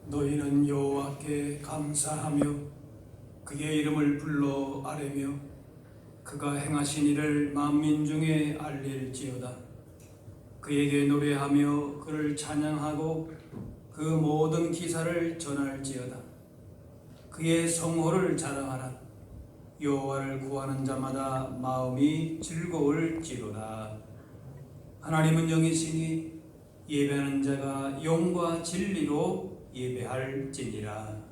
너희는 여호와께 감사하며 그의 이름을 불러 아뢰며 그가 행하신 일을 만민 중에 알릴지어다. 그에게 노래하며 그를 찬양하고 그 모든 기사를 전할지어다. 그의 성호를 자랑하라. 여호와를 구하는 자마다 마음이 즐거울지로다. 하나님은 영이시니 예배하는 자가 영과 진리로 예배할지니라.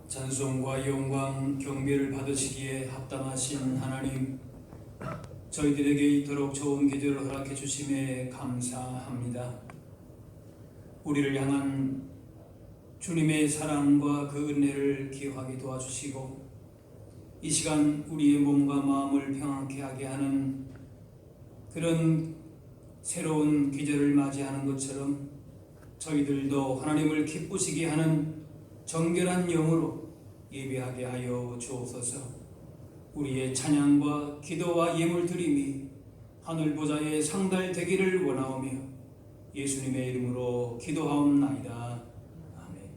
찬송과 영광 경배를 받으시기에 합당하신 하나님, 저희들에게 이토록 좋은 계절을 허락해 주심에 감사합니다. 우리를 향한 주님의 사랑과 그 은혜를 기억하게 도와주시고 이 시간 우리의 몸과 마음을 평안케 하게 하는 그런 새로운 계절을 맞이하는 것처럼 저희들도 하나님을 기쁘시게 하는 정결한 영으로 예배하게 하여 주옵소서. 우리의 찬양과 기도와 예물 드림이 하늘 보좌에 상달되기를 원하오며 예수님의 이름으로 기도하옵나이다. 아멘.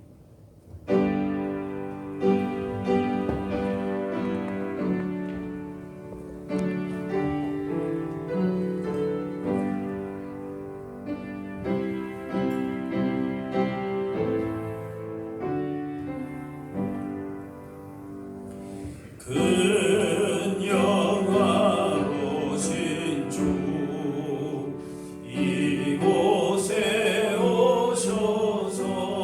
큰 영화로신 주 이곳에 오셔서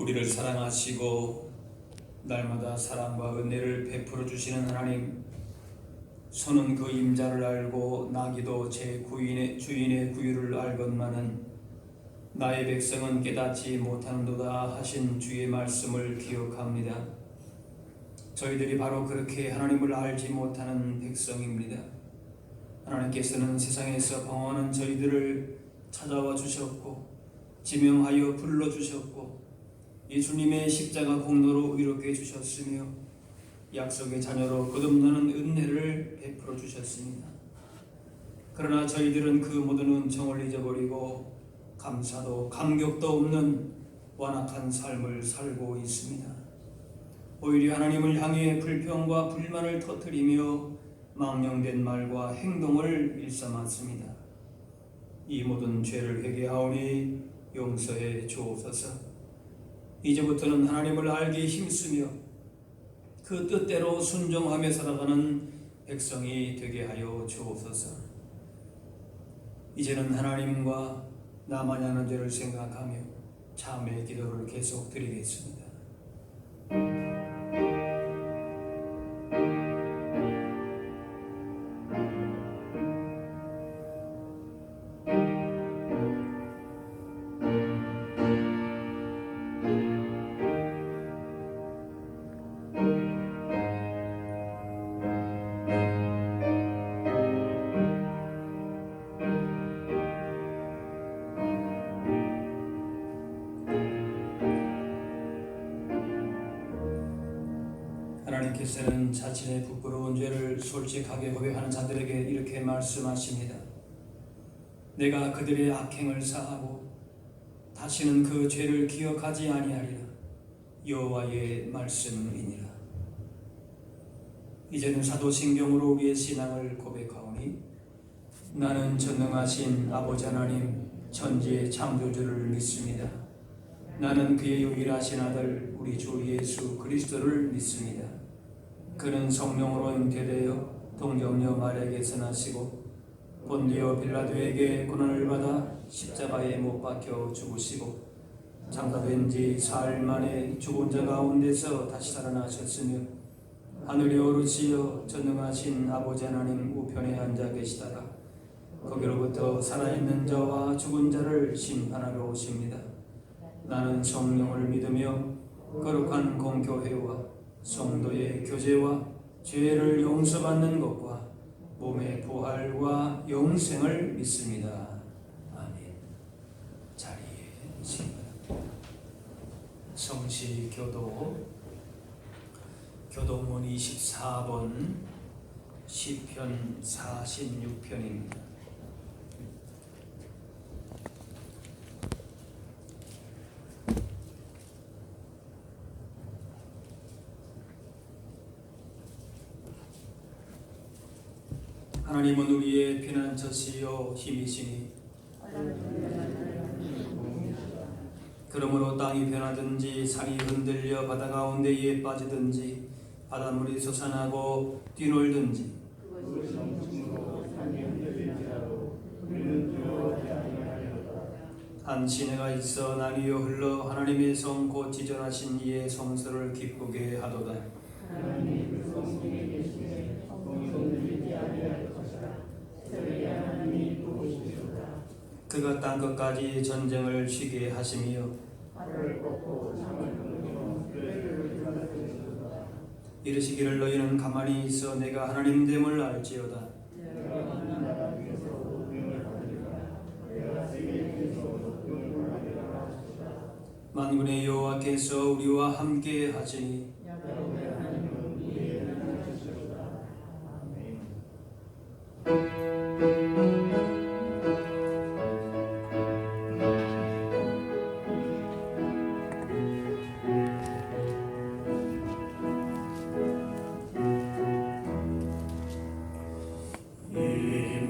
우리를 사랑하시고 날마다 사랑과 은혜를 베풀어 주시는 하나님, 소는 그 임자를 알고 나귀도 제 주인의 구유를 알건만은 나의 백성은 깨닫지 못하는도다 하신 주의 말씀을 기억합니다. 저희들이 바로 그렇게 하나님을 알지 못하는 백성입니다. 하나님께서는 세상에서 방황하는 저희들을 찾아와 주셨고 지명하여 불러주셨고 이 주님의 십자가 공로로 의롭게 해주셨으며 약속의 자녀로 거듭나는 은혜를 베풀어 주셨습니다. 그러나 저희들은 그 모든 은총을 잊어버리고 감사도 감격도 없는 완악한 삶을 살고 있습니다. 오히려 하나님을 향해 불평과 불만을 터뜨리며 망령된 말과 행동을 일삼았습니다. 이 모든 죄를 회개하오니 용서해 주옵소서. 이제부터는 하나님을 알기 힘쓰며 그 뜻대로 순종하며 살아가는 백성이 되게 하여 주옵소서. 이제는 하나님과 나만이 하는 죄를 생각하며 참의 기도를 계속 드리겠습니다. 하나님께서는 자신의 부끄러운 죄를 솔직하게 고백하는 자들에게 이렇게 말씀하십니다. 내가 그들의 악행을 사하고 다시는 그 죄를 기억하지 아니하리라. 여호와의 말씀이니라. 이제는 사도신경으로 우리의 신앙을 고백하오니 나는 전능하신 아버지 하나님 천지의 창조주를 믿습니다. 나는 그의 유일하신 아들 우리 주 예수 그리스도를 믿습니다. 그는 성령으로 잉태되어 동정녀 마리아에게서 나시고 본디오 빌라도에게 고난을 받아 십자가에 못 박혀 죽으시고 장사된 지 사흘 만에 죽은 자 가운데서 다시 살아나셨으며 하늘에 오르시어 전능하신 아버지 하나님 우편에 앉아 계시다가 거기로부터 살아있는 자와 죽은 자를 심판하러 오십니다. 나는 성령을 믿으며 거룩한 공교회와 성도의 교제와 죄를 용서받는 것과 몸의 부활과 영생을 믿습니다. 아멘. 자리에 계십니다. 성시교도 교도문 24번 시편 46편입니다. 하나님은 우리의 피난처시요 힘이시니 그러므로 땅이 변하든지 산이 흔들려 바다 가운데에 빠지든지 바닷물이 솟아나고 뛰놀든지 한 시내가 있어 나뉘어 흘러 하나님의 성 곧 지존하신 이의 성소를 기쁘게 하도다. 그가 땅끝까지 전쟁을 쉬게 하시며 이르시기를 너희는 가만히 있어 내가 하나님됨을 알지어다. 만군의 여호와께서 우리와 함께 하시니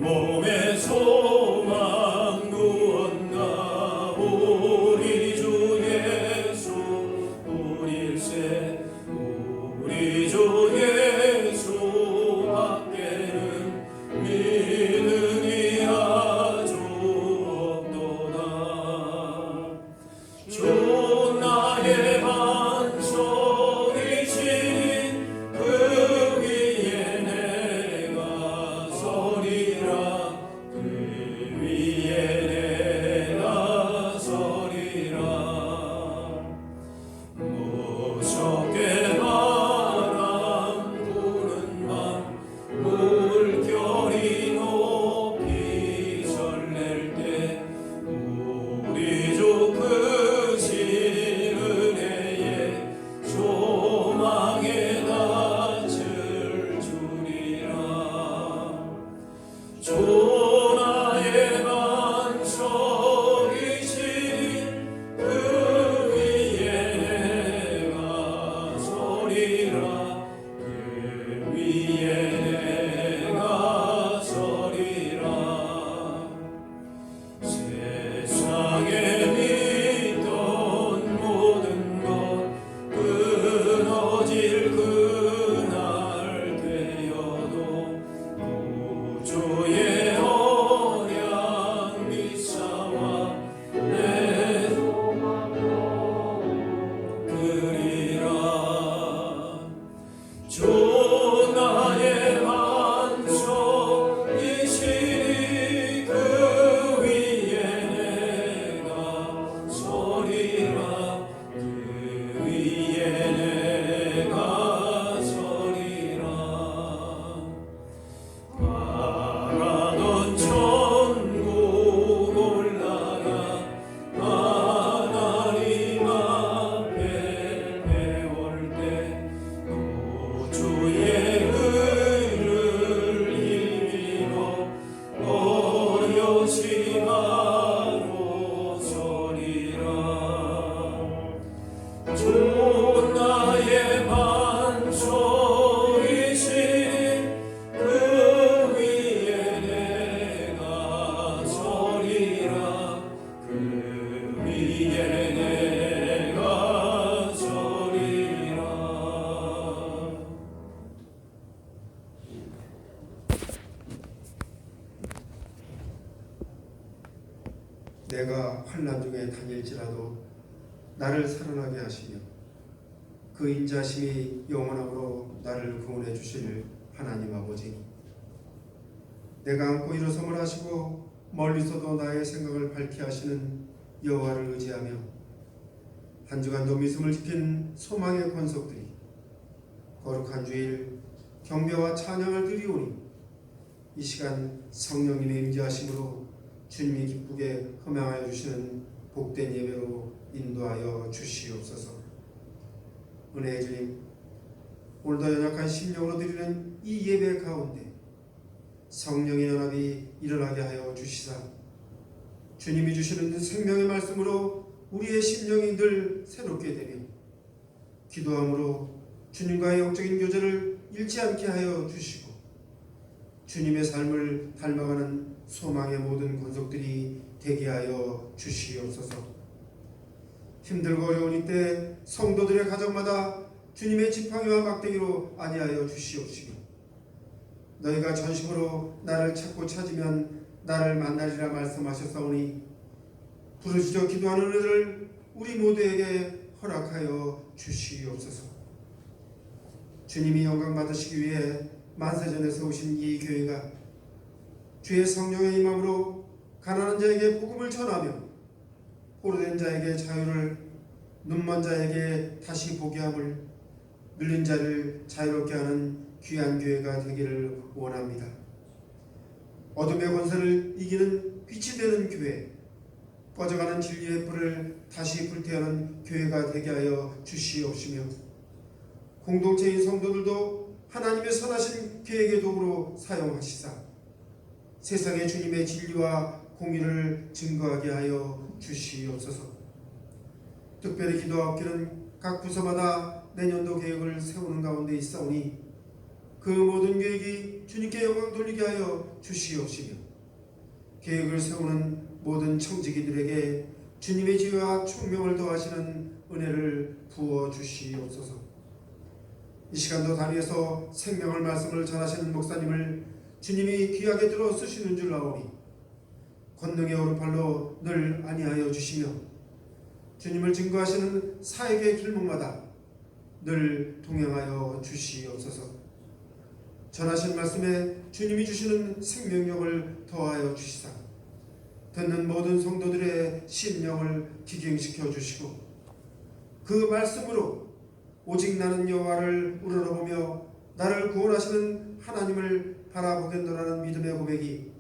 몸의 소망 구원가 우리 주 예수 우리일세 내가 환난 중에 다닐지라도 나를 살아나게 하시며 그 인자심이 영원함으로 나를 구원해 주실 하나님 아버지, 내가 안고 일어섬을 하시고 멀리서도 나의 생각을 밝게 하시는 여호와를 의지하며 한 주간도 믿음을 지킨 소망의 권속들이 거룩한 주일 경배와 찬양을 드리오니 이 시간 성령님의 임재하심으로 주님이 기쁘게 흠양하여 주시는 복된 예배로 인도하여 주시옵소서. 은혜의 주님, 오늘도 연약한 심령으로 드리는 이 예배 가운데 성령의 연합이 일어나게 하여 주시사 주님이 주시는 생명의 말씀으로 우리의 심령이 늘 새롭게 되며 기도함으로 주님과의 영적인 교제를 잃지 않게 하여 주시고 주님의 삶을 닮아가는 소망의 모든 권속들이 되게 하여 주시옵소서. 힘들고 어려운 이때 성도들의 가정마다 주님의 지팡이와 막대기로 안위하여 주시옵시고 너희가 전심으로 나를 찾고 찾으면 나를 만나리라 말씀하셨사오니 부르짖어 기도하는 은혜를 우리 모두에게 허락하여 주시옵소서. 주님이 영광 받으시기 위해 만세전에 세우신 이 교회가 주의 성령의 임함으로 가난한 자에게 복음을 전하며 포로된 자에게 자유를, 눈먼 자에게 다시 보게 함을, 눌린 자를 자유롭게 하는 귀한 교회가 되기를 원합니다. 어둠의 권세를 이기는 빛이 되는 교회, 꺼져가는 진리의 불을 다시 불태우는 교회가 되게 하여 주시옵시며 공동체인 성도들도 하나님의 선하신 계획의 도구로 사용하시사 세상에 주님의 진리와 공의를 증거하게 하여 주시옵소서. 특별히 기도하옵기는 각 부서마다 내년도 계획을 세우는 가운데 있사오니 그 모든 계획이 주님께 영광 돌리게 하여 주시옵시며 계획을 세우는 모든 청지기들에게 주님의 지혜와 총명을 더하시는 은혜를 부어 주시옵소서. 이 시간도 다니에서 생명을 말씀을 전하시는 목사님을 주님이 귀하게 들어 쓰시는 줄 아오니 권능의 오른팔로 늘 안위하여 주시며 주님을 증거하시는 사역의 길목마다 늘 동행하여 주시옵소서. 전하신 말씀에 주님이 주시는 생명력을 더하여 주시사 듣는 모든 성도들의 심령을 기경시켜 주시고 그 말씀으로 오직 나는 여호와를 우러러보며 나를 구원하시는 하나님을 바라보겠노라는 믿음의 고백이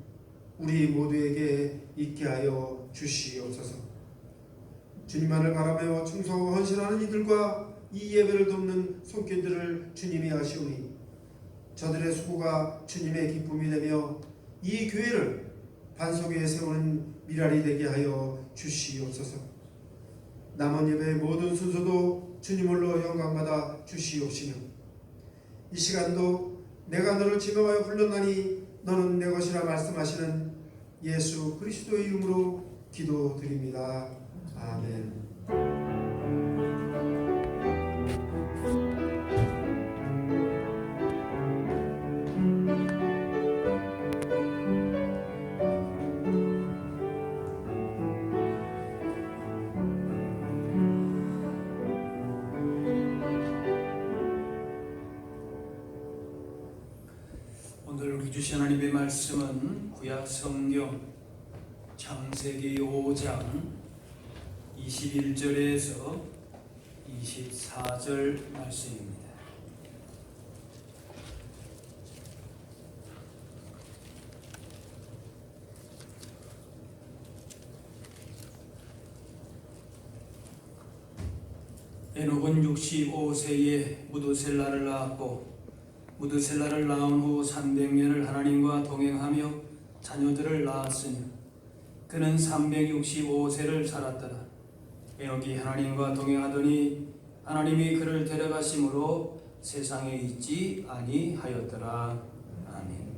우리 모두에게 있게 하여 주시옵소서. 주님만을 바라며 충성하고 헌신하는 이들과 이 예배를 돕는 손길들을 주님이 아시오니 저들의 수고가 주님의 기쁨이 되며 이 교회를 반석 위에 세우는 미랄이 되게 하여 주시옵소서. 남은 예배의 모든 순서도 주님을로 영광받아 주시옵시며 이 시간도 내가 너를 지명하여 불렀나니 너는 내 것이라 말씀하시는 예수 그리스도의 이름으로 기도드립니다. 아멘. 오늘 우리 주신 하나님의 말씀은 구약 성경 창세기 5장 21절에서 24절 말씀입니다. 에녹은 65세에 무두셀라를 낳았고 무두셀라를 낳은 후 300년을 하나님과 동행하며 자녀들을 낳았으며 그는 365세를 살았더라. 에녹이 하나님과 동행하더니 하나님이 그를 데려가심으로 세상에 있지 아니하였더라. 아멘.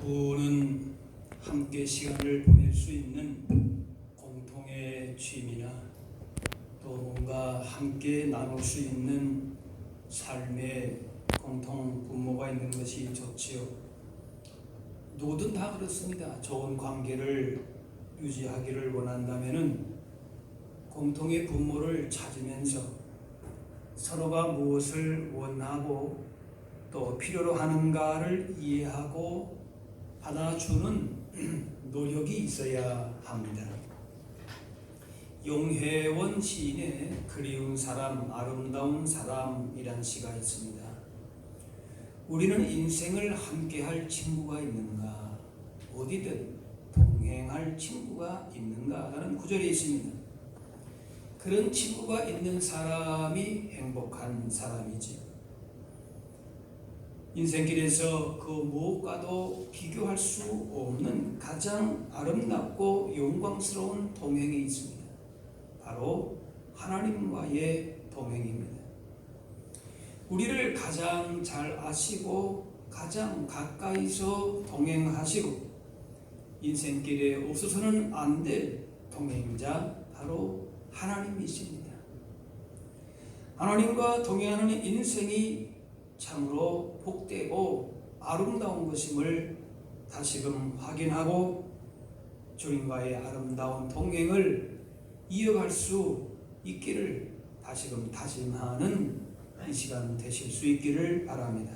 부부는 함께 시간을 보낼 수 있는 공통의 취미나 또 뭔가 함께 나눌 수 있는 삶에 공통 분모가 있는 것이 좋지요. 누구든 다 그렇습니다. 좋은 관계를 유지하기를 원한다면은 공통의 분모를 찾으면서 서로가 무엇을 원하고 또 필요로 하는가를 이해하고 받아주는 노력이 있어야 합니다. 용혜원 시인의 그리운 사람, 아름다운 사람이란 시가 있습니다. 우리는 인생을 함께할 친구가 있는가, 어디든 동행할 친구가 있는가 라는 구절이 있습니다. 그런 친구가 있는 사람이 행복한 사람이지. 인생길에서 그 무엇과도 비교할 수 없는 가장 아름답고 영광스러운 동행이 있습니다. 바로 하나님과의 동행입니다. 우리를 가장 잘 아시고 가장 가까이서 동행하시고 인생길에 없어서는 안 될 동행자 바로 하나님이십니다. 하나님과 동행하는 인생이 참으로 복되고 아름다운 것임을 다시금 확인하고 주님과의 아름다운 동행을 이어갈 수 있기를 다시금 다짐하는 이 시간 되실 수 있기를 바랍니다.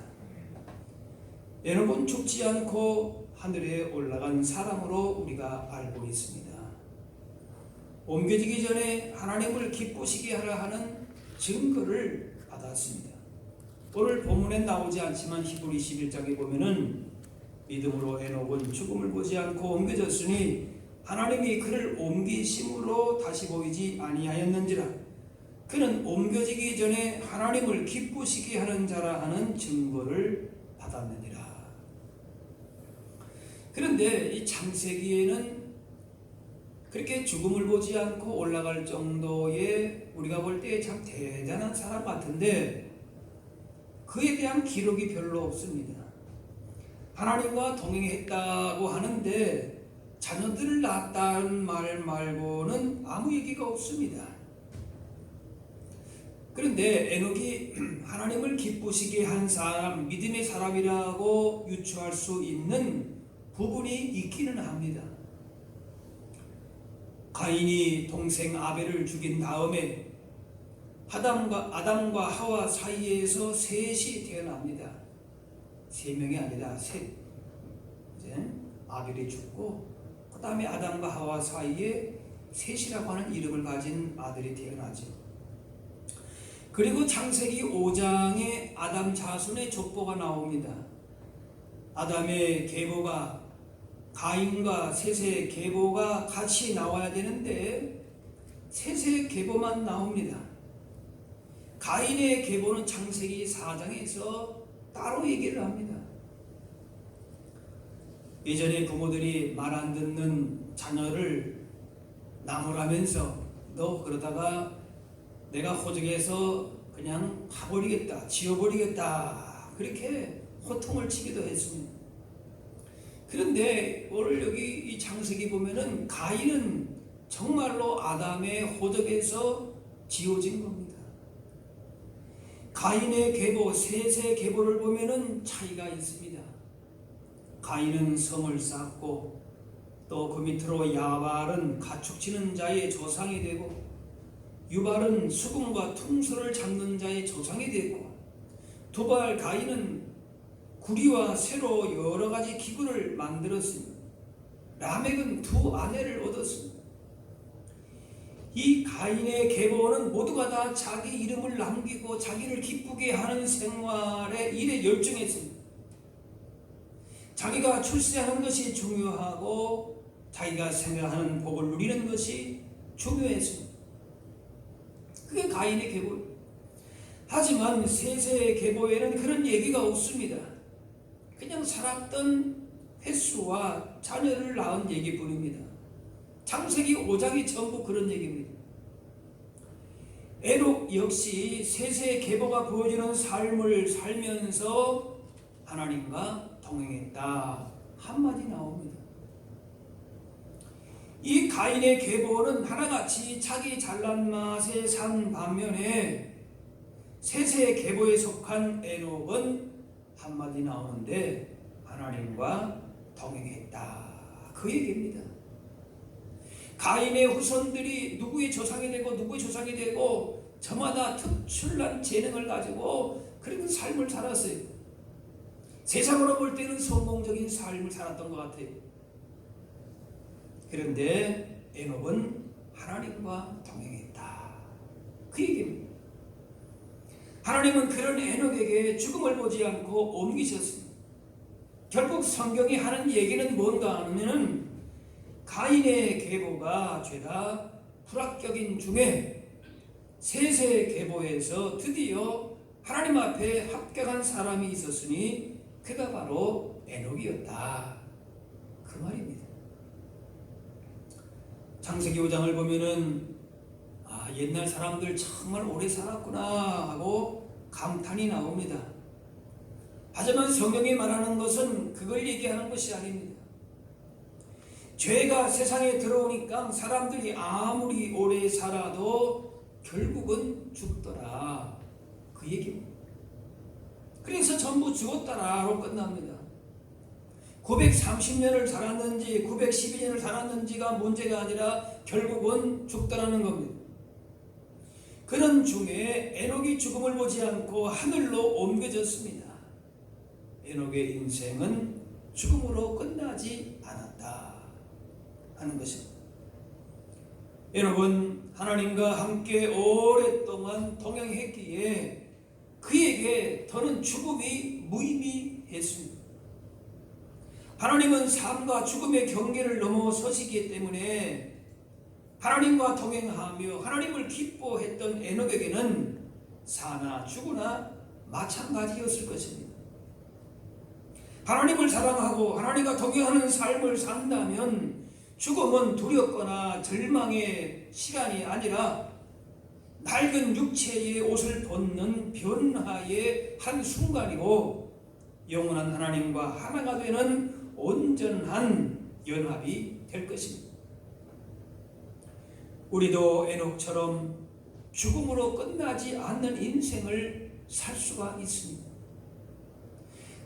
여러분, 죽지 않고 하늘에 올라간 사람으로 우리가 알고 있습니다. 옮겨지기 전에 하나님을 기쁘시게 하라 하는 증거를 받았습니다. 오늘 본문에 나오지 않지만 히브리 11장에 보면은 믿음으로 에녹은 죽음을 보지 않고 옮겨졌으니 하나님이 그를 옮기심으로 다시 보이지 아니하였는지라. 그는 옮겨지기 전에 하나님을 기쁘시게 하는 자라 하는 증거를 받았느니라. 그런데 이 창세기에는 그렇게 죽음을 보지 않고 올라갈 정도의 우리가 볼 때 참 대단한 사람 같은데 그에 대한 기록이 별로 없습니다. 하나님과 동행했다고 하는데 자녀들을 낳았다는 말 말고는 아무 얘기가 없습니다. 그런데 에녹이 하나님을 기쁘시게 한 사람, 믿음의 사람이라고 유추할 수 있는 부분이 있기는 합니다. 가인이 동생 아벨을 죽인 다음에 아담과 하와 사이에서 셋이 태어납니다. 세 명이 아니라 셋. 이제 아벨이 죽고 그 다음에 아담과 하와 사이에 셋이라고 하는 이름을 가진 아들이 태어나죠. 그리고 창세기 5장에 아담 자손의 족보가 나옵니다. 아담의 계보가 가인과 셋의 계보가 같이 나와야 되는데 셋의 계보만 나옵니다. 가인의 계보는 창세기 4장에서 따로 얘기를 합니다. 예전에 부모들이 말 안 듣는 자녀를 나무라면서 너 그러다가 내가 호적에서 그냥 파버리겠다, 지워버리겠다 그렇게 호통을 치기도 했습니다. 그런데 오늘 여기 이 창세기 보면은 가인은 정말로 아담의 호적에서 지워진 겁니다. 가인의 계보, 셋의 계보를 보면은 차이가 있습니다. 가인은 성을 쌓고 또 그 밑으로 야발은 가축치는 자의 조상이 되고 유발은 수금과 퉁소를 잡는 자의 조상이 되고 두발 가인은 구리와 쇠로 여러 가지 기구를 만들었습니다. 라멕은 두 아내를 얻었습니다. 이 가인의 계보는 모두가 다 자기 이름을 남기고 자기를 기쁘게 하는 생활에 일에 열중했습니다. 자기가 출세하는 것이 중요하고 자기가 생각하는 복을 누리는 것이 중요했습니다. 그게 가인의 계보입니다. 하지만 셋의 계보에는 그런 얘기가 없습니다. 그냥 살았던 횟수와 자녀를 낳은 얘기뿐입니다. 창세기 5장이 전부 그런 얘기입니다. 에녹 역시 셋의 계보가 보여주는 삶을 살면서 하나님과 동행했다 한마디 나옵니다. 이 가인의 계보는 하나같이 자기 잘난 맛에 산 반면에 셋의 계보에 속한 에녹은 한마디 나오는데 하나님과 동행했다, 그 얘기입니다. 가인의 후손들이 누구의 조상이 되고 누구의 조상이 되고 저마다 특출난 재능을 가지고 그런 삶을 살았어요. 세상으로 볼 때는 성공적인 삶을 살았던 것 같아요. 그런데 에녹은 하나님과 동행했다, 그 얘기입니다. 하나님은 그런 에녹에게 죽음을 보지 않고 옮기셨습니다. 결국 성경이 하는 얘기는 뭔가 하면은 가인의 계보가 죄다 불합격인 중에 셋의 계보에서 드디어 하나님 앞에 합격한 사람이 있었으니 그가 바로 에녹이었다, 그 말입니다. 창세기 5장을 보면은 옛날 사람들 정말 오래 살았구나 하고 감탄이 나옵니다. 하지만 성경이 말하는 것은 그걸 얘기하는 것이 아닙니다. 죄가 세상에 들어오니까 사람들이 아무리 오래 살아도 결국은 죽더라, 그 얘기입니다. 그래서 전부 죽었다라고 끝납니다. 930년을 살았는지 912년을 살았는지가 문제가 아니라 결국은 죽더라는 겁니다. 그런 중에 에녹이 죽음을 보지 않고 하늘로 옮겨졌습니다. 에녹의 인생은 죽음으로 끝나지 않았다 하는 것입니다. 에녹은 하나님과 함께 오랫동안 동행했기에 그에게 더는 죽음이 무의미했습니다. 하나님은 삶과 죽음의 경계를 넘어서시기 때문에 하나님과 동행하며 하나님을 기뻐했던 에녹에게는 사나 죽으나 마찬가지였을 것입니다. 하나님을 사랑하고 하나님과 동행하는 삶을 산다면 죽음은 두렵거나 절망의 시간이 아니라 낡은 육체의 옷을 벗는 변화의 한 순간이고 영원한 하나님과 하나가 되는 온전한 연합이 될 것입니다. 우리도 에녹처럼 죽음으로 끝나지 않는 인생을 살 수가 있습니다.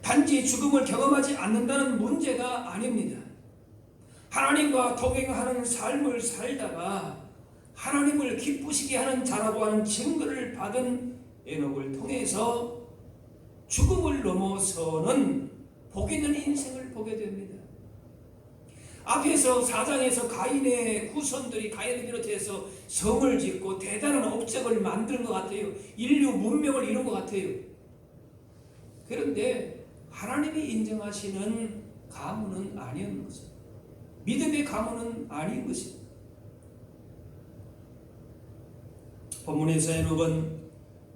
단지 죽음을 경험하지 않는다는 문제가 아닙니다. 하나님과 동행하는 삶을 살다가 하나님을 기쁘시게 하는 자라고 하는 증거를 받은 에녹을 통해서 죽음을 넘어서는 복 있는 인생을 보게 됩니다. 앞에서 4장에서 가인의 후손들이 가인을 비롯해서 성을 짓고 대단한 업적을 만든 것 같아요. 인류 문명을 이룬 것 같아요. 그런데 하나님이 인정하시는 가문은 아니었는 것입니다. 믿음의 가문은 아닌 것입니다. 본문에서 에녹은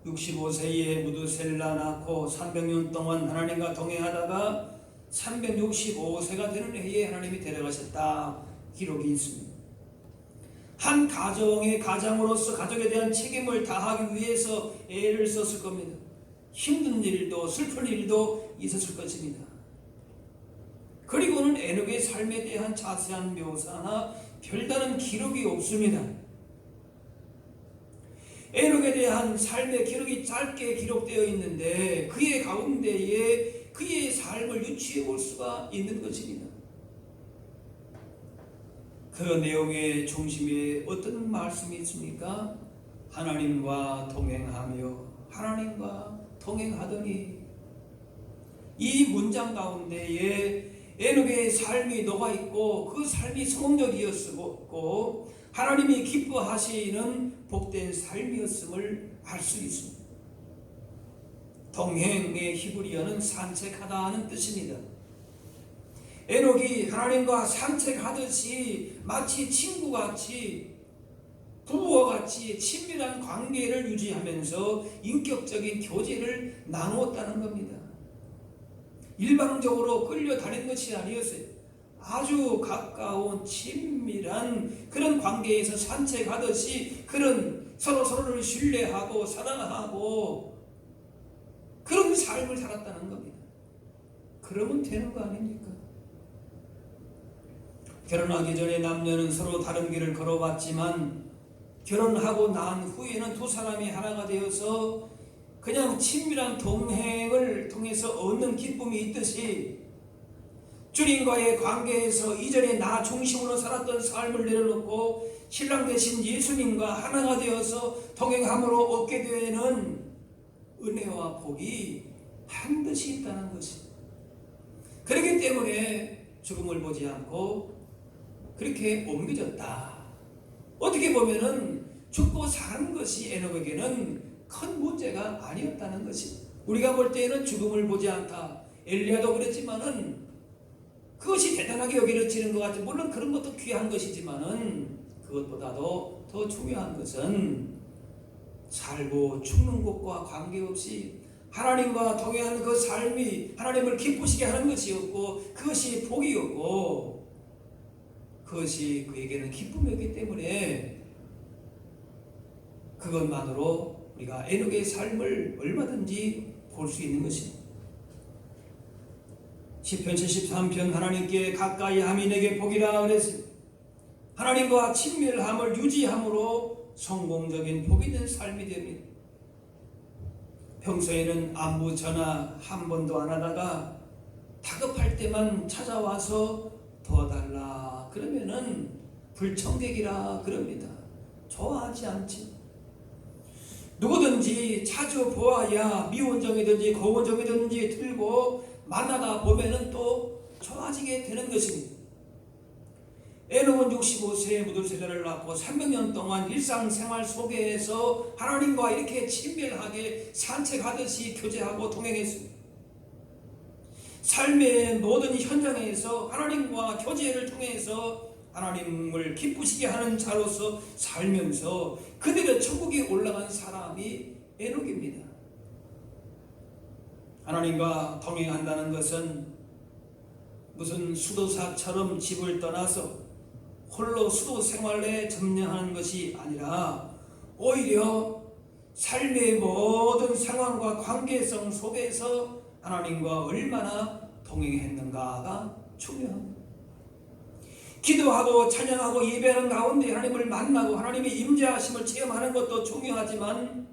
65세에 무두셀라 낳고 300년 동안 하나님과 동행하다가 365세가 되는 해에 하나님이 데려가셨다 기록이 있습니다. 한 가정의 가장으로서 가족에 대한 책임을 다하기 위해서 애를 썼을 겁니다. 힘든 일도 슬픈 일도 있었을 것입니다. 그리고는 에녹의 삶에 대한 자세한 묘사나 별다른 기록이 없습니다. 에녹에 대한 삶의 기록이 짧게 기록되어 있는데 그의 가운데에 그의 삶을 유추해 볼 수가 있는 것입니다. 그 내용의 중심에 어떤 말씀이 있습니까? 하나님과 동행하며 하나님과 동행하더니, 이 문장 가운데에 에녹의 삶이 녹아있고 그 삶이 성공적이었고 하나님이 기뻐하시는 복된 삶이었음을 알 수 있습니다. 동행의 히브리어는 산책하다 하는 뜻입니다. 에녹이 하나님과 산책하듯이 마치 친구같이 부부와 같이 친밀한 관계를 유지하면서 인격적인 교제를 나누었다는 겁니다. 일방적으로 끌려다닌 것이 아니었어요. 아주 가까운 친밀한 그런 관계에서 산책하듯이 그런 서로를 신뢰하고 사랑하고 그런 삶을 살았다는 겁니다. 그러면 되는 거 아닙니까? 결혼하기 전에 남녀는 서로 다른 길을 걸어왔지만 결혼하고 난 후에는 두 사람이 하나가 되어서 그냥 친밀한 동행을 통해서 얻는 기쁨이 있듯이 주님과의 관계에서 이전에 나 중심으로 살았던 삶을 내려놓고 신랑 되신 예수님과 하나가 되어서 동행함으로 얻게 되는 은혜와 복이 반드시 있다는 것입니다. 그렇기 때문에 죽음을 보지 않고 그렇게 옮겨졌다. 어떻게 보면은 죽고 사는 것이 에녹에게는 큰 문제가 아니었다는 것입니다. 우리가 볼 때에는 죽음을 보지 않다. 엘리야도 그랬지만은 그것이 대단하게 여겨지는 것 같죠. 물론 그런 것도 귀한 것이지만은 그것보다도 더 중요한 것은 살고 죽는 것과 관계없이 하나님과 동행하는 그 삶이 하나님을 기쁘시게 하는 것이었고 그것이 복이었고 그것이 그에게는 기쁨이었기 때문에 그것만으로 우리가 에녹의 삶을 얼마든지 볼 수 있는 것입니다. 시편 73편 하나님께 가까이 함이 내게 복이라 그랬습니다. 하나님과 친밀함을 유지함으로 성공적인 복 있는 삶이 됩니다. 평소에는 안부 전화 한 번도 안 하다가 다급할 때만 찾아와서 도와달라 그러면은 불청객이라 그럽니다. 좋아하지 않지. 누구든지 자주 보아야 미운정이든지 고운정이든지 들고 만나다 보면은 또 좋아지게 되는 것입니다. 에녹은 65세에 묻을세자를 낳고 300년 동안 일상생활 속에서 하나님과 이렇게 친밀하게 산책하듯이 교제하고 동행했습니다. 삶의 모든 현장에서 하나님과 교제를 통해서 하나님을 기쁘시게 하는 자로서 살면서 그들의 천국에 올라간 사람이 에녹입니다. 하나님과 동행한다는 것은 무슨 수도사처럼 집을 떠나서 홀로 수도 생활에 점령하는 것이 아니라 오히려 삶의 모든 상황과 관계성 속에서 하나님과 얼마나 동행했는가가 중요합니다. 기도하고 찬양하고 예배하는 가운데 하나님을 만나고 하나님의 임재하심을 체험하는 것도 중요하지만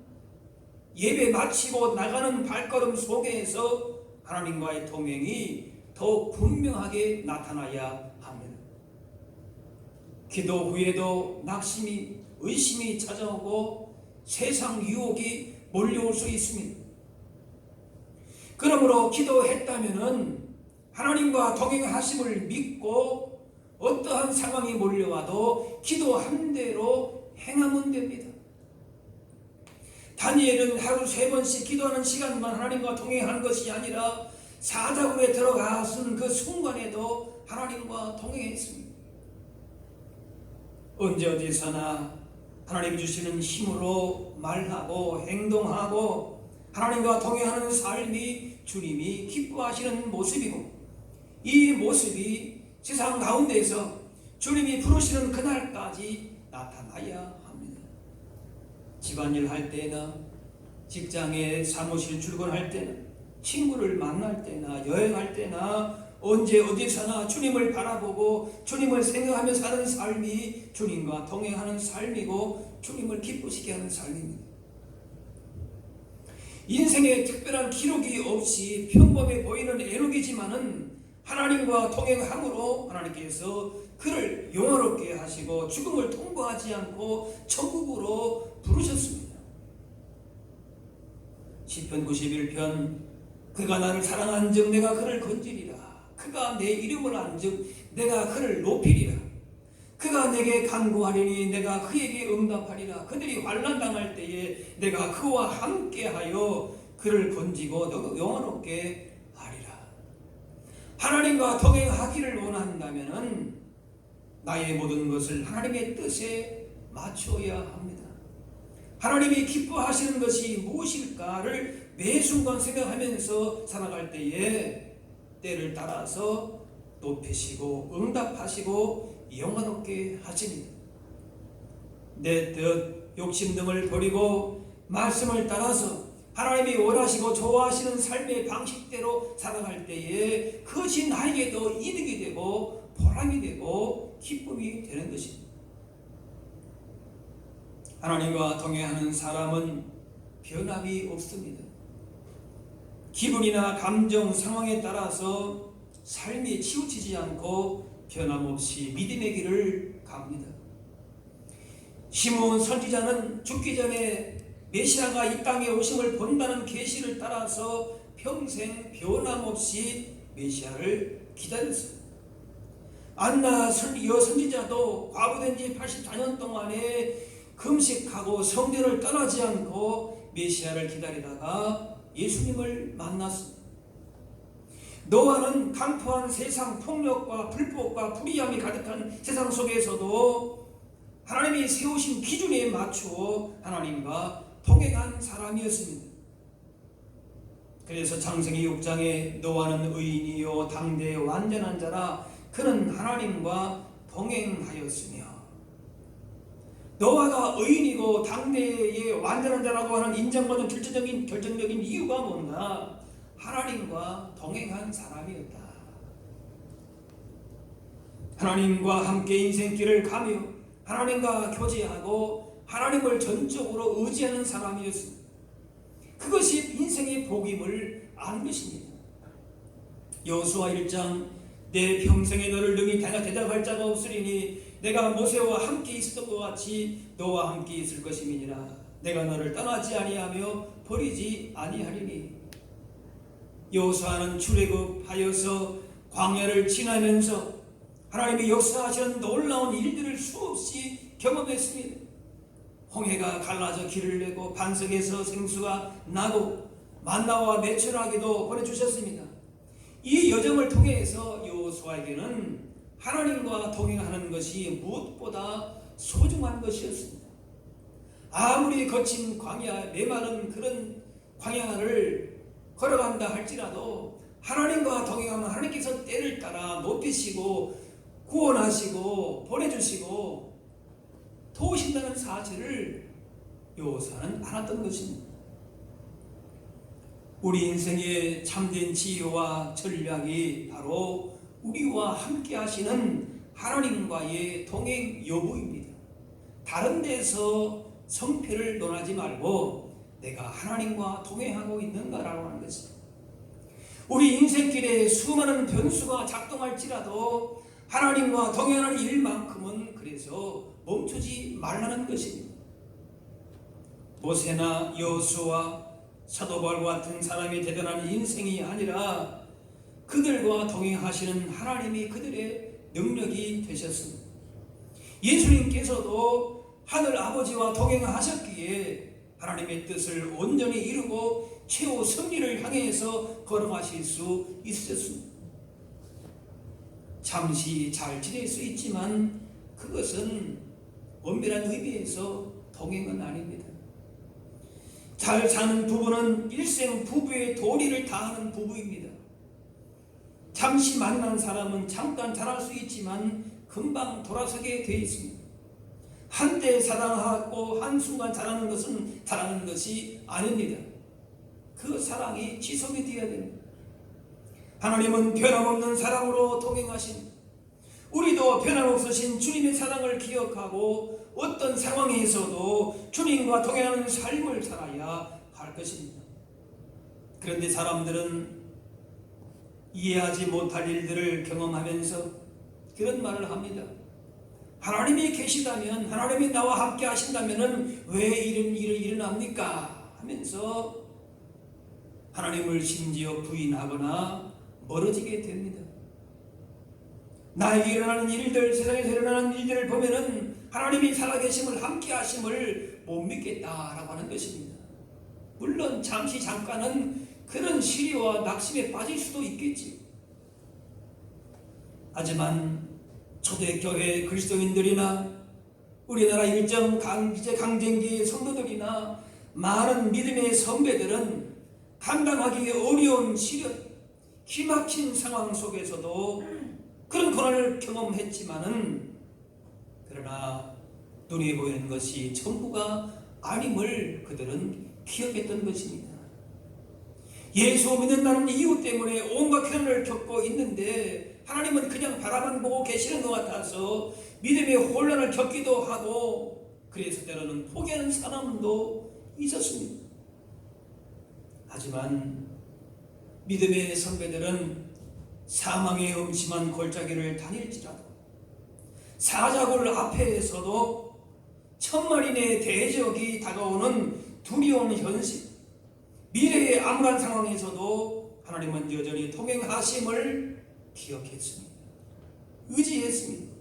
예배 마치고 나가는 발걸음 속에서 하나님과의 동행이 더욱 분명하게 나타나야 합니다. 기도 후에도 낙심이 의심이 찾아오고 세상 유혹이 몰려올 수 있습니다. 그러므로 기도했다면은 하나님과 동행하심을 믿고 어떠한 상황이 몰려와도 기도한 대로 행하면 됩니다. 다니엘은 하루 3번씩 기도하는 시간만 하나님과 동행하는 것이 아니라 사자굴에 들어가는 그 순간에도 하나님과 동행했습니다. 언제 어디서나 하나님 주시는 힘으로 말하고 행동하고 하나님과 동행하는 삶이 주님이 기뻐하시는 모습이고 이 모습이 세상 가운데에서 주님이 부르시는 그날까지 나타나야 합니다. 집안일 할 때나 직장에 사무실 출근할 때나 친구를 만날 때나 여행할 때나 언제 어디서나 주님을 바라보고 주님을 생각하며 사는 삶이 주님과 동행하는 삶이고 주님을 기쁘시게 하는 삶입니다. 인생에 특별한 기록이 없이 평범해 보이는 에녹이지만은 하나님과 동행함으로 하나님께서 그를 영화롭게 하시고 죽음을 통과하지 않고 천국으로 부르셨습니다. 시편 91편 그가 나를 사랑한즉 내가 그를 건지리라. 그가 내 이름을 안즉 내가 그를 높이리라. 그가 내게 간구하리니 내가 그에게 응답하리라. 그들이 환난 당할 때에 내가 그와 함께하여 그를 건지고 영원롭게 하리라. 하나님과 동행하기를 원한다면 나의 모든 것을 하나님의 뜻에 맞춰야 합니다. 하나님이 기뻐하시는 것이 무엇일까를 매 순간 생각하면서 살아갈 때에 때를 따라서 높이시고 응답하시고 영원롭게 하시니 내 뜻, 욕심 등을 버리고 말씀을 따라서 하나님이 원하시고 좋아하시는 삶의 방식대로 살아갈 때에 그것이 나에게도 이득이 되고 보람이 되고 기쁨이 되는 것입니다. 하나님과 동행하는 사람은 변함이 없습니다. 기분이나 감정 상황에 따라서 삶이 치우치지 않고 변함없이 믿음의 길을 갑니다. 시므온 선지자는 죽기 전에 메시아가 이 땅에 오심을 본다는 계시를 따라서 평생 변함없이 메시아를 기다렸어요. 안나 선지자도 과부된 지 84년 동안에 금식하고 성전을 떠나지 않고 메시아를 기다리다가 예수님을 만났습니다. 노아는 강포한 세상 폭력과 불법과 불의함이 가득한 세상 속에서도 하나님이 세우신 기준에 맞추어 하나님과 동행한 사람이었습니다. 그래서 창세기 6장에 노아는 의인이요 당대의 완전한 자라 그는 하나님과 동행하였으며, 노아가 의인이고 당대의 완전한 자라고 하는 인정받은 결정적인 이유가 뭔가? 하나님과 동행한 사람이었다. 하나님과 함께 인생길을 가며 하나님과 교제하고 하나님을 전적으로 의지하는 사람이었습니다. 그것이 인생의 복임을 아는 것입니다. 여호수아 1장 내 평생에 너를 능히 대적할 자가 없으리니 내가 모세와 함께 있었던 것 같이 너와 함께 있을 것임이니라. 내가 너를 떠나지 아니하며 버리지 아니하리니. 여호수아는 출애굽하여서 광야를 지나면서 하나님이 역사하시는 놀라운 일들을 수없이 경험했습니다. 홍해가 갈라져 길을 내고 반석에서 생수가 나고 만나와 매출하기도 보내주셨습니다. 이 여정을 통해서 여호수아에게는 하나님과 동행하는 것이 무엇보다 소중한 것이었습니다. 아무리 거친 광야, 메마른 그런 광야를 걸어간다 할지라도 하나님과 동행하면 하나님께서 때를 따라 높이시고 구원하시고 보내주시고 도우신다는 사실을 여호수아는 알았던 것입니다. 우리 인생의 참된 지혜와 전략이 바로 우리와 함께 하시는 하나님과의 동행 여부입니다. 다른 데서 성패를 논하지 말고 내가 하나님과 동행하고 있는가라고 하는 것입니다. 우리 인생길에 수많은 변수가 작동할지라도 하나님과 동행하는 일만큼은 그래서 멈추지 말라는 것입니다. 모세나 여호수아, 사도 바울과 같은 사람이 대단한 인생이 아니라 그들과 동행하시는 하나님이 그들의 능력이 되셨습니다. 예수님께서도 하늘 아버지와 동행하셨기에 하나님의 뜻을 온전히 이루고 최후 승리를 향해서 걸어가실 수 있었습니다. 잠시 잘 지낼 수 있지만 그것은 엄밀한 의미에서 동행은 아닙니다. 잘 사는 부부는 일생 부부의 도리를 다하는 부부입니다. 잠시 만난 사람은 잠깐 잘할 수 있지만 금방 돌아서게 되어 있습니다. 한때 사랑하고 한순간 잘하는 것은 잘하는 것이 아닙니다. 그 사랑이 지속이 되어야 됩니다. 하나님은 변함없는 사랑으로 동행하신, 우리도 변함없으신 주님의 사랑을 기억하고 어떤 상황에서도 주님과 동행하는 삶을 살아야 할 것입니다. 그런데 사람들은 이해하지 못할 일들을 경험하면서 그런 말을 합니다. 하나님이 계시다면, 하나님이 나와 함께 하신다면 왜 이런 일이 일어납니까? 하면서 하나님을 심지어 부인하거나 멀어지게 됩니다. 나에게 일어나는 일들, 세상에서 일어나는 일들을 보면은 하나님이 살아계심을, 함께 하심을 못 믿겠다라고 하는 것입니다. 물론 잠시 잠깐은 그런 시리와 낙심에 빠질 수도 있겠지. 하지만 초대교회 그리스도인들이나 우리나라 일정 강쟁기의 성도들이나 많은 믿음의 선배들은 감당하기 어려운 시련, 기막힌 상황 속에서도 그런 고난을 경험했지만은, 그러나 눈에 보이는 것이 전부가 아님을 그들은 기억했던 것입니다. 예수 믿는다는 이유 때문에 온갖 고난을 겪고 있는데 하나님은 그냥 바라만 보고 계시는 것 같아서 믿음의 혼란을 겪기도 하고, 그래서 때로는 포기하는 사람도 있었습니다. 하지만 믿음의 선배들은 사망의 음침한 골짜기를 다닐지라도 사자굴 앞에서도 천만인의 대적이 다가오는 두려운 현실, 미래의 암울한 상황에서도 하나님은 여전히 동행하심을 기억했습니다. 의지했습니다.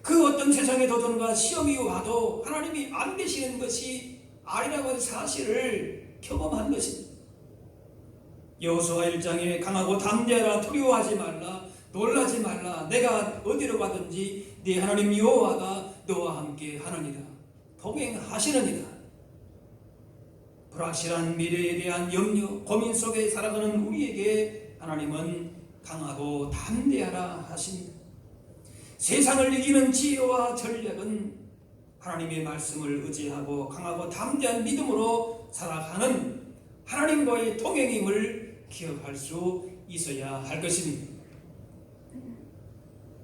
그 어떤 세상의 도전과 시험이 와도 하나님이 안 계시는 것이 아니라고 하는 사실을 경험한 것입니다. 여호수아 1장에 강하고 담대하라, 두려워하지 말라, 놀라지 말라, 내가 어디로 가든지 네 하나님 여호와가 너와 함께 하느니라, 동행하시느니라. 불확실한 미래에 대한 염려, 고민 속에 살아가는 우리에게 하나님은 강하고 담대하라 하십니다. 세상을 이기는 지혜와 전략은 하나님의 말씀을 의지하고 강하고 담대한 믿음으로 살아가는 하나님과의 동행임을 기억할 수 있어야 할 것입니다.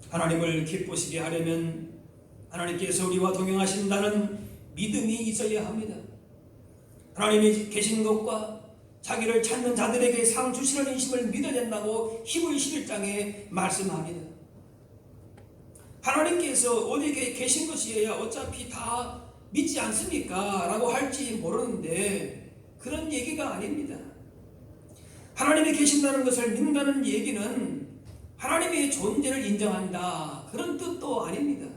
하나님을 기쁘시게 하려면 하나님께서 우리와 동행하신다는 믿음이 있어야 합니다. 하나님이 계신 것과 자기를 찾는 자들에게 상 주시는 인심을 믿어야 된다고 히브리 11장에 말씀합니다. 하나님께서 어디 계신 것이어야 어차피 다 믿지 않습니까? 라고 할지 모르는데 그런 얘기가 아닙니다. 하나님이 계신다는 것을 믿는다는 얘기는 하나님의 존재를 인정한다, 그런 뜻도 아닙니다.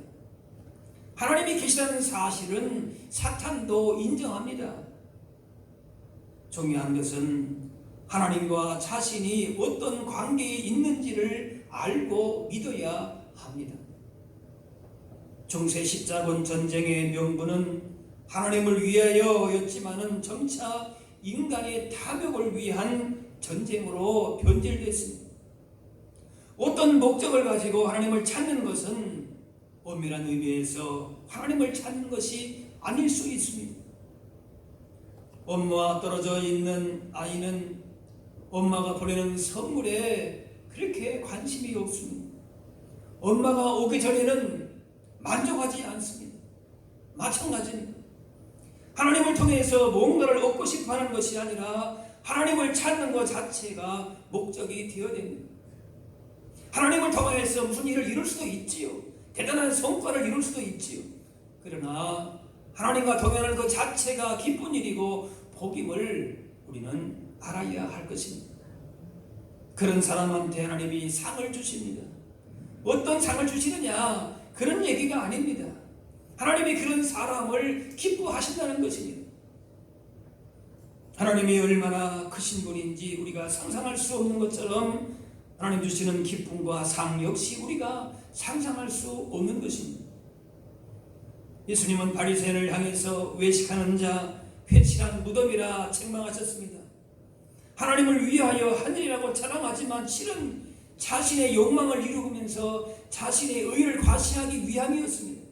하나님이 계시다는 사실은 사탄도 인정합니다. 중요한 것은 하나님과 자신이 어떤 관계에 있는지를 알고 믿어야 합니다. 중세 십자군 전쟁의 명분은 하나님을 위하여였지만은 점차 인간의 탐욕을 위한 전쟁으로 변질됐습니다. 어떤 목적을 가지고 하나님을 찾는 것은 엄밀한 의미에서 하나님을 찾는 것이 아닐 수 있습니다. 엄마와 떨어져 있는 아이는 엄마가 보내는 선물에 그렇게 관심이 없습니다. 엄마가 오기 전에는 만족하지 않습니다. 마찬가지입니다. 하나님을 통해서 뭔가를 얻고 싶어 하는 것이 아니라 하나님을 찾는 것 자체가 목적이 되어야 됩니다. 하나님을 통해서 무슨 일을 이룰 수도 있지요. 대단한 성과를 이룰 수도 있지요. 그러나 하나님과 동행하는 것 자체가 기쁜 일이고 복임을 우리는 알아야 할 것입니다. 그런 사람한테 하나님이 상을 주십니다. 어떤 상을 주시느냐, 그런 얘기가 아닙니다. 하나님이 그런 사람을 기뻐하신다는 것입니다. 하나님이 얼마나 크신 분인지 우리가 상상할 수 없는 것처럼 하나님 주시는 기쁨과 상 역시 우리가 상상할 수 없는 것입니다. 예수님은 바리새인을 향해서 외식하는 자 회칠한 무덤이라 책망하셨습니다. 하나님을 위하여 하늘이라고 자랑하지만 실은 자신의 욕망을 이루면서 자신의 의를 과시하기 위함이었습니다.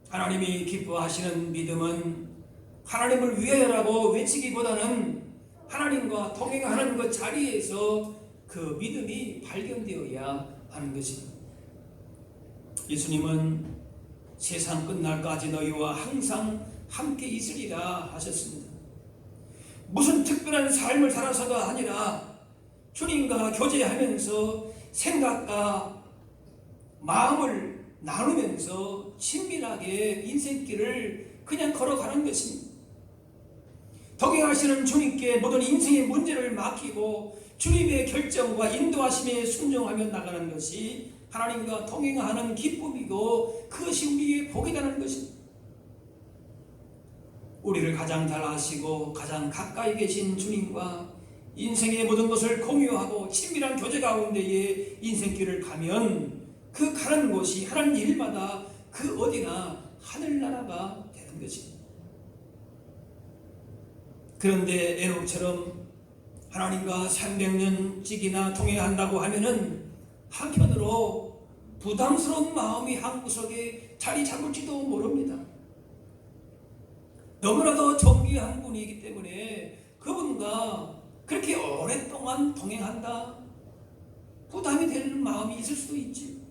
하나님이 기뻐하시는 믿음은 하나님을 위하여라고 외치기보다는 하나님과 동행하는 것 자리에서 그 믿음이 발견되어야 하는 것입니다. 예수님은 세상 끝날까지 너희와 항상 함께 있으리라 하셨습니다. 무슨 특별한 삶을 살아서가 아니라 주님과 교제하면서 생각과 마음을 나누면서 친밀하게 인생길을 그냥 걸어가는 것입니다. 동행하시는 주님께 모든 인생의 문제를 맡기고 주님의 결정과 인도하심에 순종하며 나가는 것이 하나님과 동행하는 기쁨이고 그것이 우리의 복이라는 것입니다. 우리를 가장 잘 아시고 가장 가까이 계신 주님과 인생의 모든 것을 공유하고 친밀한 교제 가운데에 인생길을 가면 그 가는 곳이 하는 일마다 그 어디나 하늘나라가 되는 것입니다. 그런데 에녹처럼 하나님과 300년씩이나 동행한다고 하면은 한편으로 부담스러운 마음이 한 구석에 자리 잡을지도 모릅니다. 너무나도 존귀한 분이기 때문에 그분과 그렇게 오랫동안 동행한다, 부담이 되는 마음이 있을 수도 있지.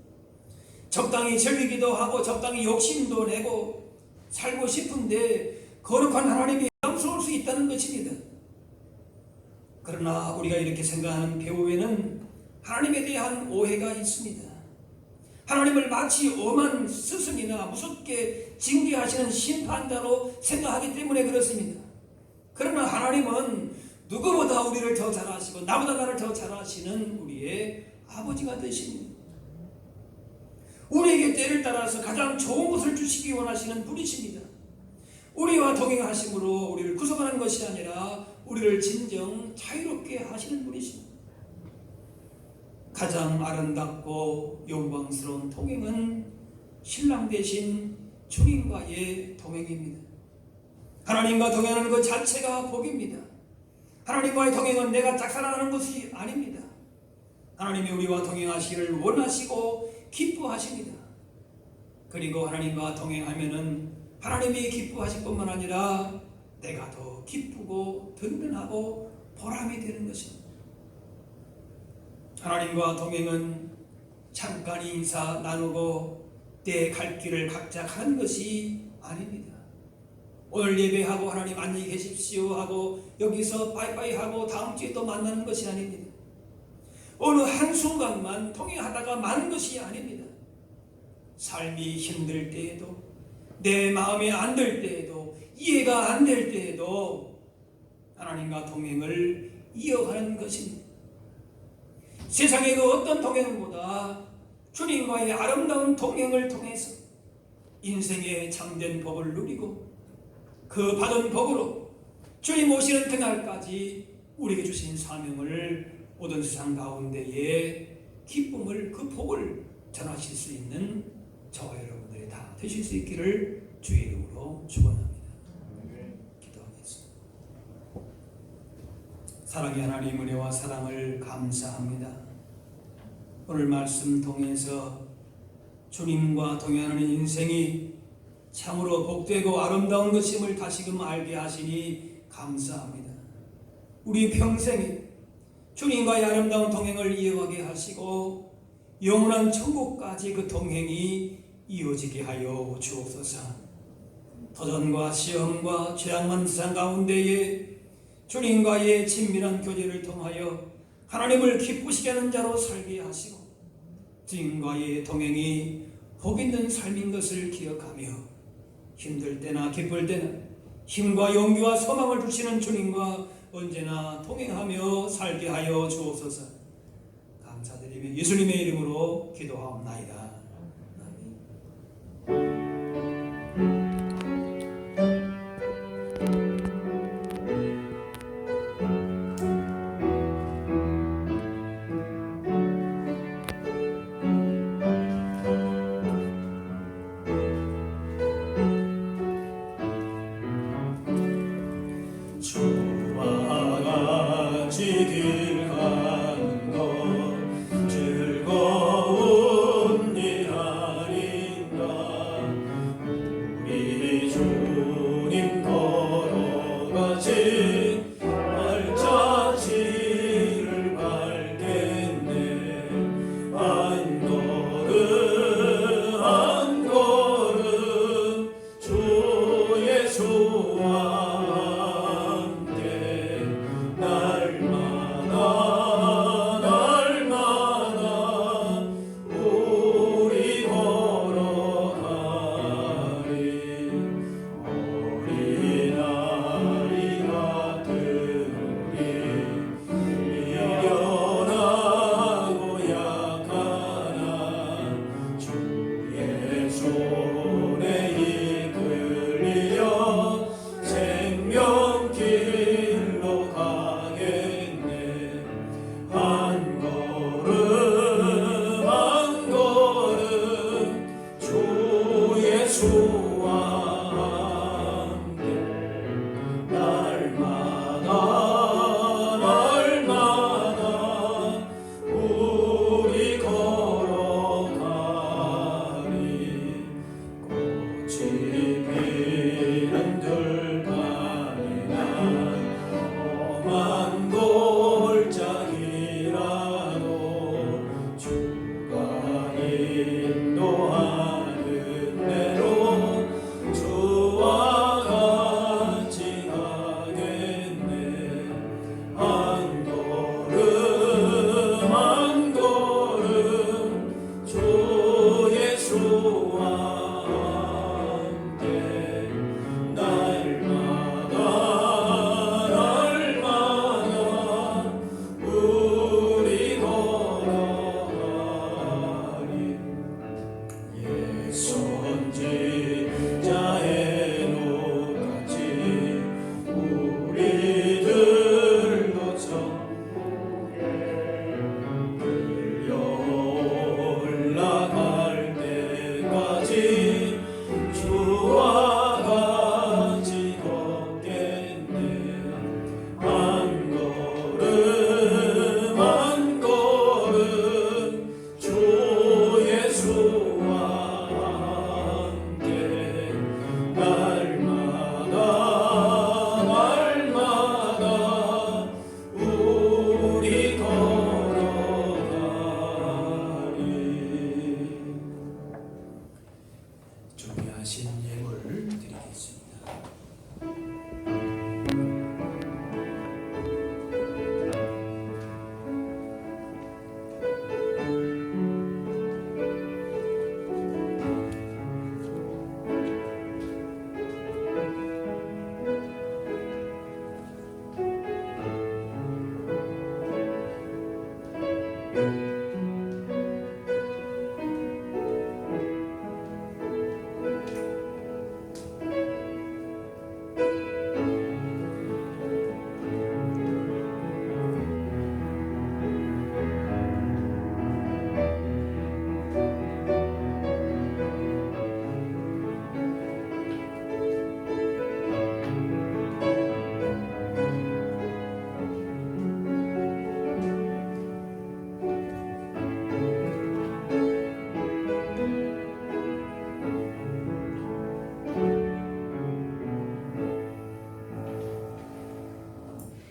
적당히 즐기기도 하고 적당히 욕심도 내고 살고 싶은데 거룩한 하나님이 부담스러울 수 있다는 것입니다. 그러나 우리가 이렇게 생각하는 배후에는 하나님에 대한 오해가 있습니다. 하나님을 마치 엄한 스승이나 무섭게 징계하시는 심판자로 생각하기 때문에 그렇습니다. 그러나 하나님은 누구보다 우리를 더 잘 아시고 나보다 나를 더 잘 아시는 우리의 아버지가 되십니다. 우리에게 때를 따라서 가장 좋은 것을 주시기 원하시는 분이십니다. 우리와 동행하심으로 우리를 구속하는 것이 아니라 우리를 진정 자유롭게 하시는 분이십니다. 가장 아름답고 영광스러운 동행은 신랑 되신 주님과의 동행입니다. 하나님과 동행하는 것 자체가 복입니다. 하나님과의 동행은 내가 짝사랑하는 것이 아닙니다. 하나님이 우리와 동행하시기를 원하시고 기뻐하십니다. 그리고 하나님과 동행하면은 하나님이 기뻐하실 뿐만 아니라 내가 더 기쁘고 든든하고 보람이 되는 것입니다. 하나님과 동행은 잠깐 인사 나누고 내 갈 길을 각자 가는 것이 아닙니다. 오늘 예배하고 하나님 안녕히 계십시오 하고 여기서 빠이빠이 하고 다음 주에 또 만나는 것이 아닙니다. 어느 한순간만 통행하다가 마는 것이 아닙니다. 삶이 힘들 때에도 내 마음에 안 들 때에도 이해가 안 될 때에도 하나님과 동행을 이어가는 것입니다. 세상의 그 어떤 동행보다 주님과의 아름다운 동행을 통해서 인생의 참된 복을 누리고 그 받은 복으로 주님 오시는 그날까지 우리에게 주신 사명을 모든 세상 가운데에 기쁨을 그 복을 전하실 수 있는 저와 여러분들이 다 되실 수 있기를 주의 이름으로 축원합니다. 기도하겠습니다. 사랑의 하나님 은혜와 사랑을 감사합니다. 오늘 말씀 통해서 주님과 동행하는 인생이 참으로 복되고 아름다운 것임을 다시금 알게 하시니 감사합니다. 우리 평생에 주님과의 아름다운 동행을 이어가게 하시고 영원한 천국까지 그 동행이 이어지게 하여 주옵소서. 도전과 시험과 죄악만 세상 가운데에 주님과의 친밀한 교제를 통하여 하나님을 기쁘시게 하는 자로 살게 하시고 주님과의 동행이 복 있는 삶인 것을 기억하며 힘들 때나 기쁠 때나 힘과 용기와 소망을 주시는 주님과 언제나 동행하며 살게 하여 주옵소서. 감사드리며 예수님의 이름으로 기도하옵나이다. 길 가는 것 즐거운 일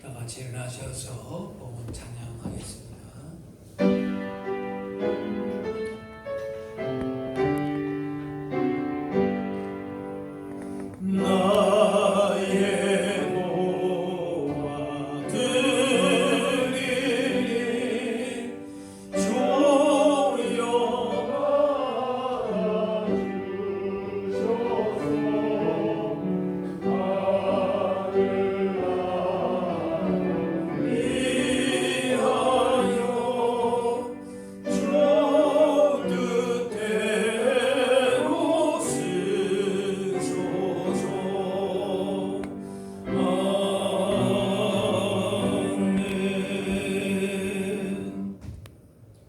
다 같이 일어나셔서 복음 찬양하겠습니다. 나의 모아들이 조여가 주셔서 위하여 주 뜻대로 쓰소서. 아멘.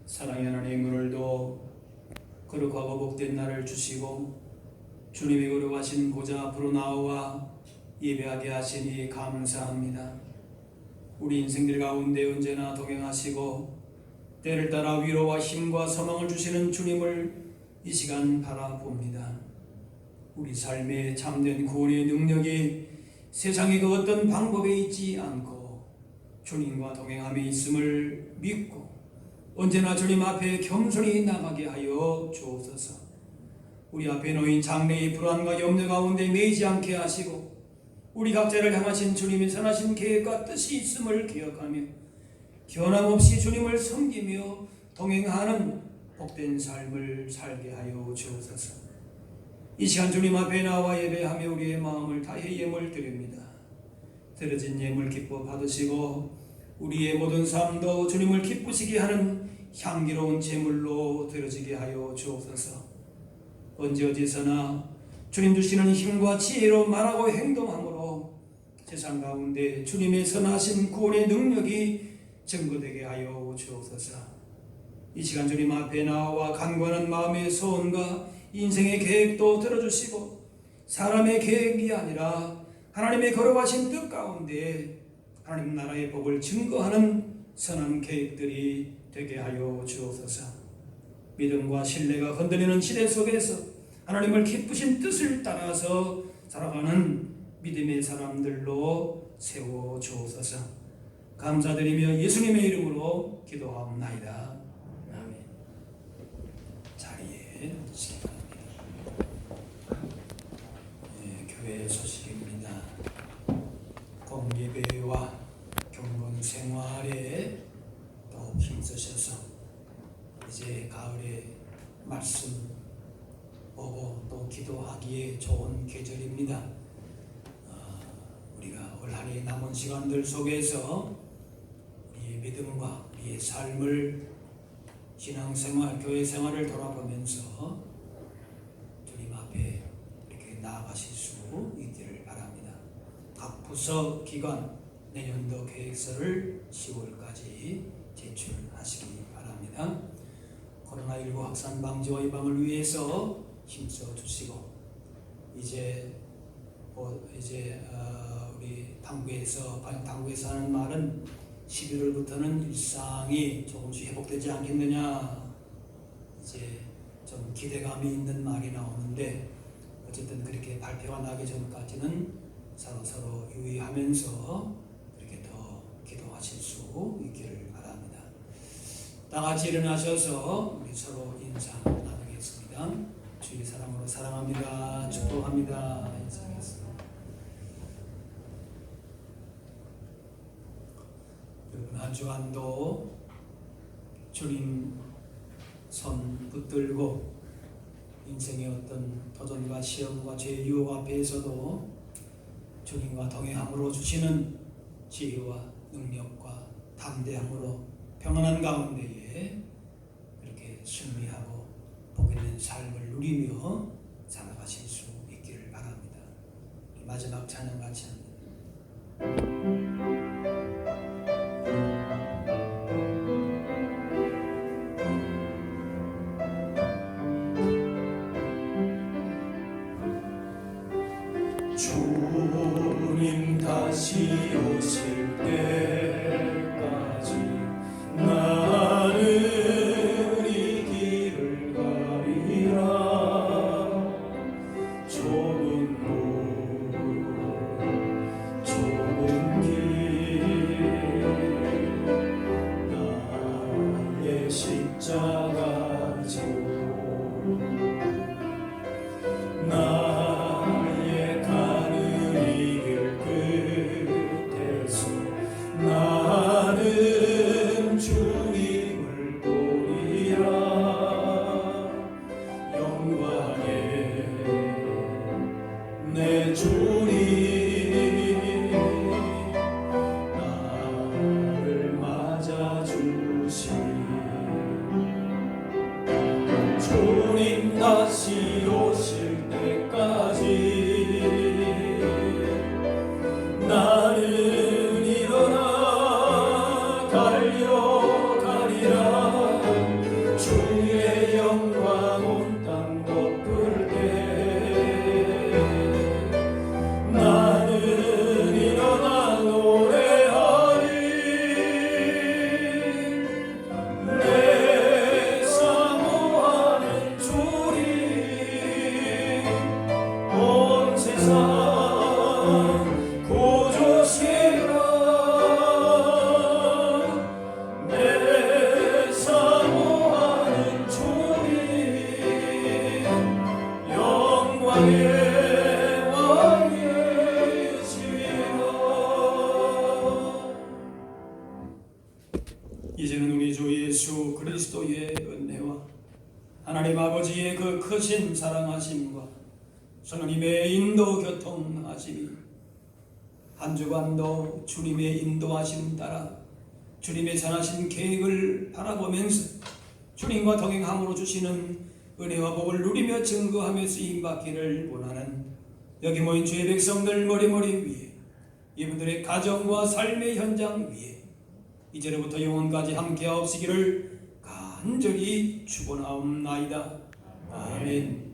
사랑의 하나님, 오늘도 거룩하고 복된 날을 주시고 주님의 거룩하신 보좌 앞으로 나와 예배하게 하시니 감사합니다. 우리 인생들 가운데 언제나 동행하시고 때를 따라 위로와 힘과 소망을 주시는 주님을 이 시간 바라봅니다. 우리 삶의 참된 구원의 능력이 세상의 그 어떤 방법에 있지 않고 주님과 동행함에 있음을 믿고 언제나 주님 앞에 겸손히 나가게 하여 주옵소서. 우리 앞에 놓인 장래의 불안과 염려 가운데 매이지 않게 하시고 우리 각자를 향하신 주님의 선하신 계획과 뜻이 있음을 기억하며 변함없이 주님을 섬기며 동행하는 복된 삶을 살게 하여 주옵소서. 이 시간 주님 앞에 나와 예배하며 우리의 마음을 다해 예물 드립니다. 드려진 예물 기뻐 받으시고 우리의 모든 삶도 주님을 기쁘시게 하는 향기로운 제물로 드려지게 하여 주옵소서. 언제 어디서나 주님 주시는 힘과 지혜로 말하고 행동함으로 세상 가운데 주님의 선하신 구원의 능력이 증거되게 하여 주옵소서. 이 시간 주님 앞에 나와 간구하는 마음의 소원과 인생의 계획도 들어주시고 사람의 계획이 아니라 하나님의 거룩하신 뜻 가운데 하나님 나라의 복을 증거하는 선한 계획들이 되게 하여 주옵소서. 믿음과 신뢰가 흔들리는 시대 속에서 하나님을 기쁘신 뜻을 따라서 살아가는 믿음의 사람들로 세워 주옵소서. 감사드리며 예수님의 이름으로 기도하옵나이다. 아멘. 자리에 앉으시기 바랍니다. 교회 소식입니다. 공예배와 경건 생활에 더욱 힘쓰셔서 이제 가을에 말씀 보고 또 기도하기에 좋은 계절입니다. 우리가 올 한해 남은 시간들 속에서 우리의 믿음과 우리의 삶을 신앙생활, 교회생활을 돌아보면서 주님 앞에 이렇게 나아가실 수 있기를 바랍니다. 각 부서 기관 내년도 계획서를 10월까지 제출하시기 바랍니다. 코로나19 확산 방지와 예방을 위해서 힘써 주시고 이제 우리 당구에서 하는 말은 11월부터는 일상이 조금씩 회복되지 않겠느냐, 이제 좀 기대감이 있는 말이 나오는데 어쨌든 그렇게 발표가 나기 전까지는 서로 유의하면서 그렇게 더 기도하실 수 있기를 바랍니다. 다 같이 일어나셔서 우리 서로 인사 나누겠습니다. 주의 사랑으로 사랑합니다. 축복합니다. 인사하겠습니다. 여러분 한 주간도 주님 손 붙들고 인생의 어떤 도전과 시험과 죄의 유혹 앞에서도 주님과 동행함으로 주시는 지혜와 능력과 담대함으로 평안한 가운데에 그렇게 승리하고 복 있는 삶을 누리며 살아가실 수 있기를 바랍니다. 마지막 찬양 같이 합니다. 주님 다시 오실 때까지 나는 이 길을 가리라. 좁은 문 좁은 길 나의 십자가 지고 나의 가는 이 길 끝에서 나는 주님을 보리라. 영광의 내 주님 나를 맞아주시니 주님 다시 오실 때까지 나는 일어나 달려가리라. 주의 영광 온 땅 덮을 때 나는 일어나 노래하리. 내 사모하는 주님 온 세상 구주시라. 내 사모하는 주님 영광의 왕이시라. 이제는 우리 주 예수 그리스도의 은혜와 하나님 아버지의 그 크신 사랑하심과 성령님의 인도 교통하심이 한 주간도 주님의 인도하심 따라 주님의 선하신 계획을 바라보면서 주님과 동행함으로 주시는 은혜와 복을 누리며 증거하며 쓰임받기를 원하는 여기 모인 주의 백성들 머리머리 위에 이분들의 가정과 삶의 현장 위에 이제로부터 영원까지 함께하옵시기를 간절히 축원하옵나이다. 아멘.